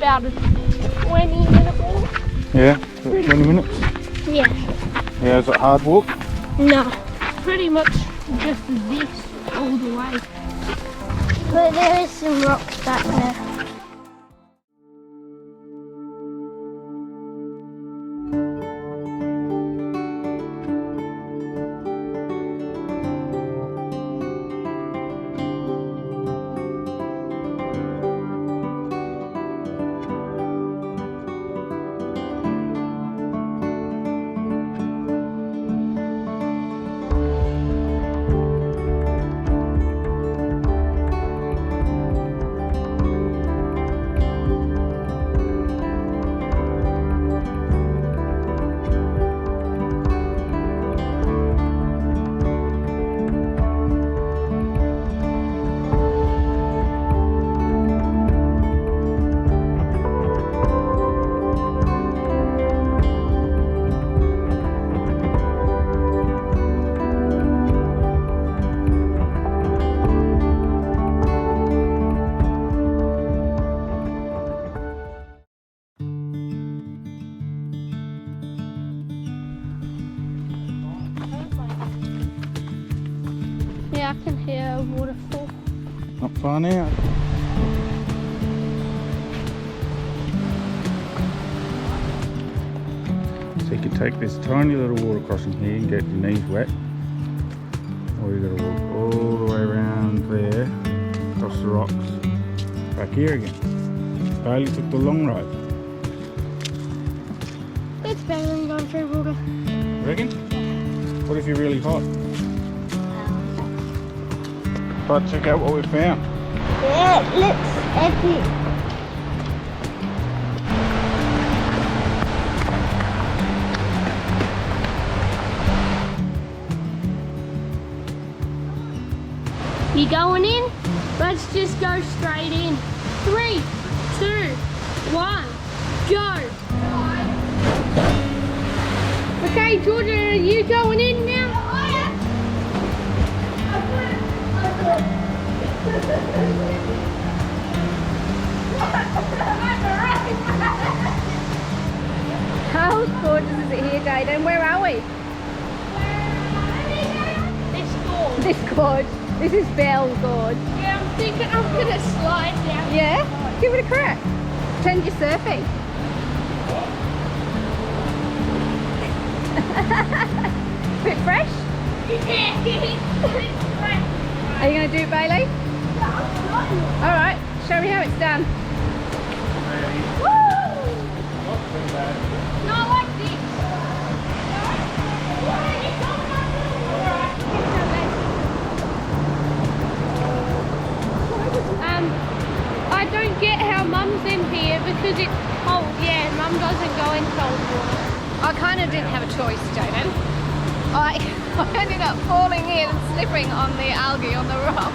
about a 20-minute walk. Yeah, 20 minutes. Yeah. Yeah, is it a hard walk? No, pretty much just this all the way. But there is some rocks back there. Yeah, I can hear a waterfall. Not far now. So you can take this tiny little water crossing here and get your knees wet. Or you gotta walk all the way around there, across the rocks, back here again. Bailey took the long road. It's better than going through water. Reckon? What if you're really hot? But check out what we found. Yeah, it looks epic. You going in? Let's just go straight in. 3, 2, 1, go! Okay, Georgia, are you going in now? How gorgeous is it here, Jaden? Where are we? This gorge. This gorge. This is Bell Gorge. Yeah, I'm thinking I'm gonna slide down. Yeah? Give it a crack. Pretend you're surfing. Bit fresh? Yeah, it's fresh. Are you going to do it, Bailey? Yeah. Alright, show me how it's done. Woo! Not like this. I don't get how Mum's in here because it's cold. Yeah, Mum doesn't go in cold water. I kind of didn't have a choice, Jaden. I ended up falling in and slipping on the algae on the rocks.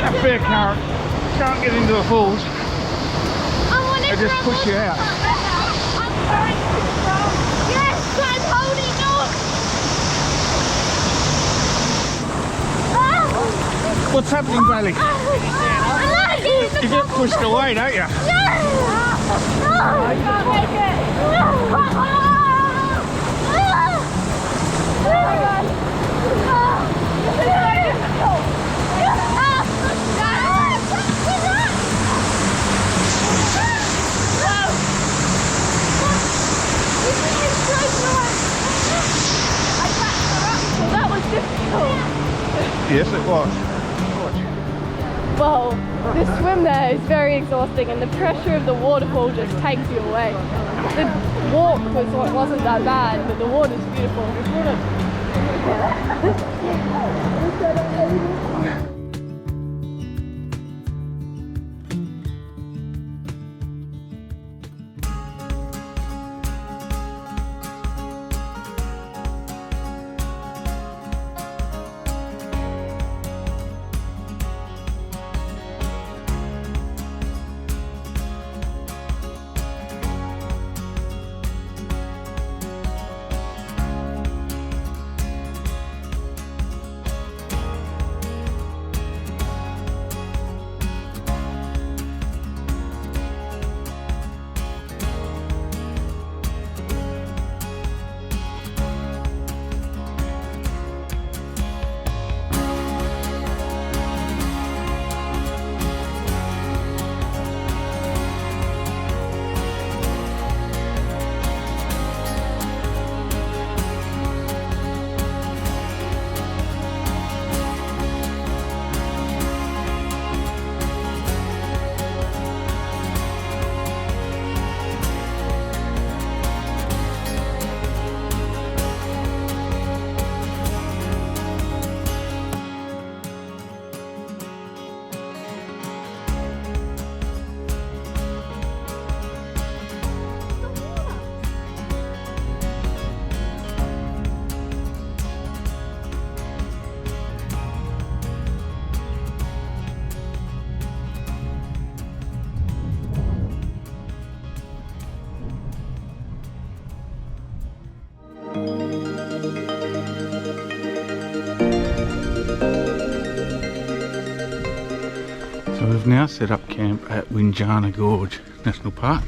That fair current can't get into the falls. They just push you out. I'm trying to control. Yes, I'm holding on. What's happening, Bailey? You get pushed away, don't you? No! I can't make it! No! Oh my God! This is so difficult! That was difficult. Yes, it was. Well, the swim there is very exhausting and the pressure of the waterfall just takes you away. The walk wasn't that bad, but the water's beautiful. We've now set up camp at Windjana Gorge National Park,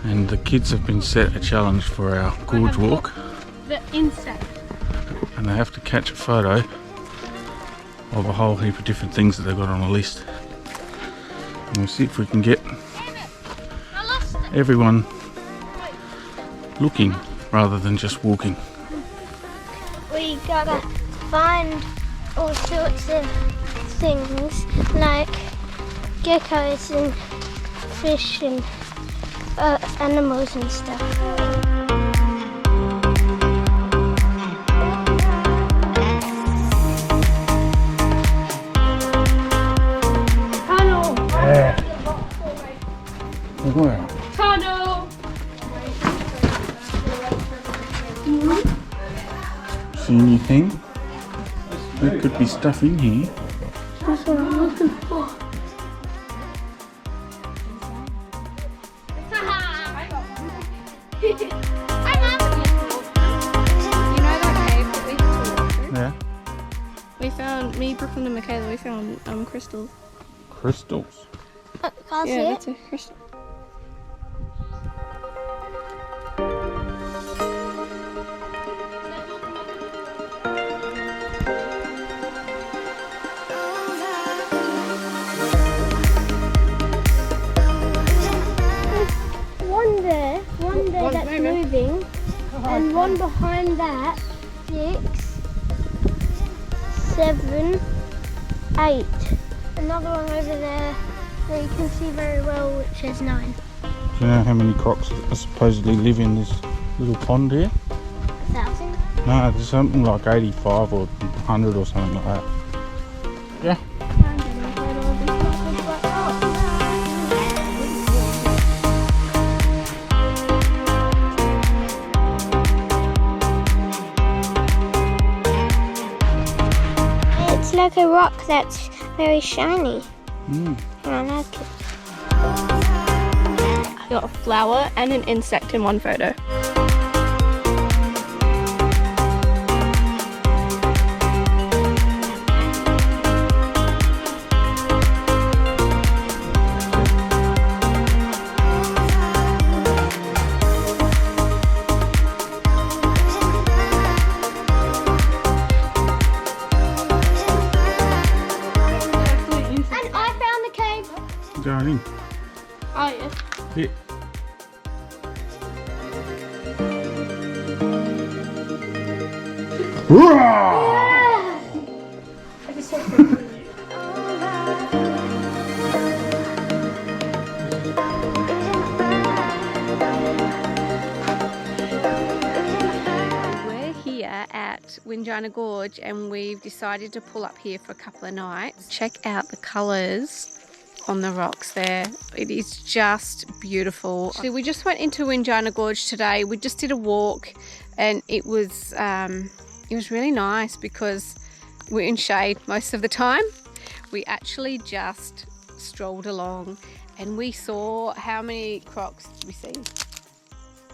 and the kids have been set a challenge for our gorge walk, The insect. and they have to catch a photo of a whole heap of different things that they've got on a list. And we'll see if we can get everyone looking rather than just walking. We gotta find all sorts of things like geckos and fish and animals and stuff. Wow. Tunnel! See anything? There could be stuff in here. That's what I'm looking for. You know that cave that we had to walk through? Yeah. We found, me, Brooklyn and Michaela, we found crystals. Crystals. Can't see Yeah, it. that's a crystal. One there that's moving, and one behind that, 6, 7, 8. Another one over there that you can see very well, which is 9. Do you know how many crocs supposedly live in this little pond here? 1,000. No, there's something like 85 or 100 or something like that. Yeah. It's like a rock that's very shiny. Mm. And I like it. I got a flower and an insect in one photo. And I found the cave. Going in. Oh, yes. Yeah. We're here at Windjana Gorge and we've decided to pull up here for a couple of nights. Check out the colours on the rocks there. It is just beautiful. Actually, we just went into Windjana Gorge today. We just did a walk and it was really nice because we're in shade most of the time. We actually just strolled along and we saw, how many crocs did we see?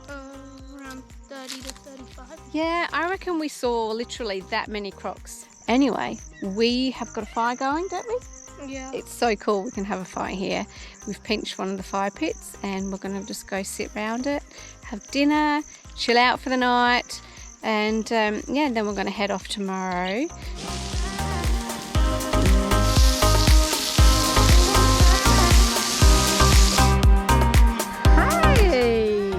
Around 30 to 35. Yeah, I reckon we saw literally that many crocs. Anyway, we have got a fire going, don't we? Yeah. It's so cool, we can have a fire here. We've pinched one of the fire pits and we're going to just go sit around it, have dinner, chill out for the night, and yeah, then we're going to head off tomorrow. Hey!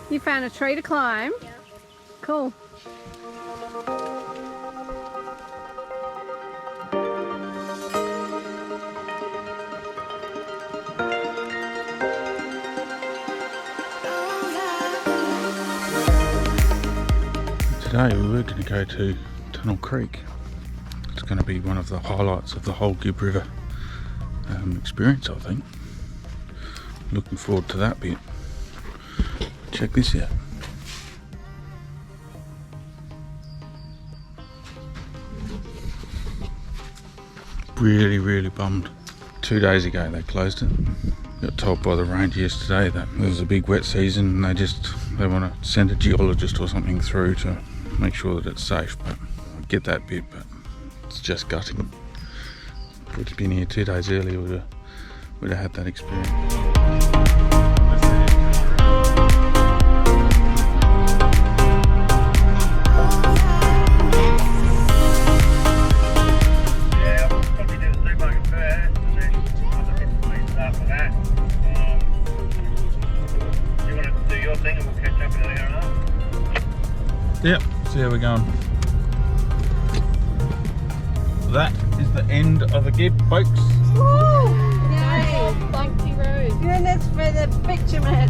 You found a tree to climb? Yeah. Cool. Today we were going to go to Tunnel Creek. It's going to be one of the highlights of the whole Gibb River experience, I think. Looking forward to that bit. Check this out. Really bummed. 2 days ago they closed it. Got told by the ranger yesterday that it was a big wet season and they want to send a geologist or something through to make sure that it's safe. But I get that bit, but it's just gutting. If we'd been here 2 days earlier, we'd have had that experience. Yeah, I'll probably do the supermarket first and then other bits and pieces after that. You want to do your thing and we'll catch up in an hour and a half? Yep, see how we're going. That is the end of the Gibb, folks. Funky road. Goodness for the picture man.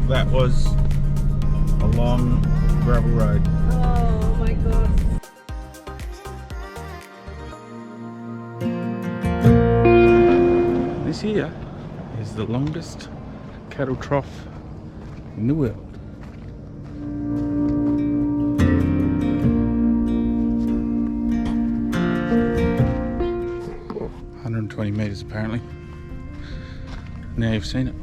That was a long gravel road. Oh my god. This here is the longest cattle trough in the world. Oh, 120 metres apparently. Now you've seen it.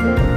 Thank you.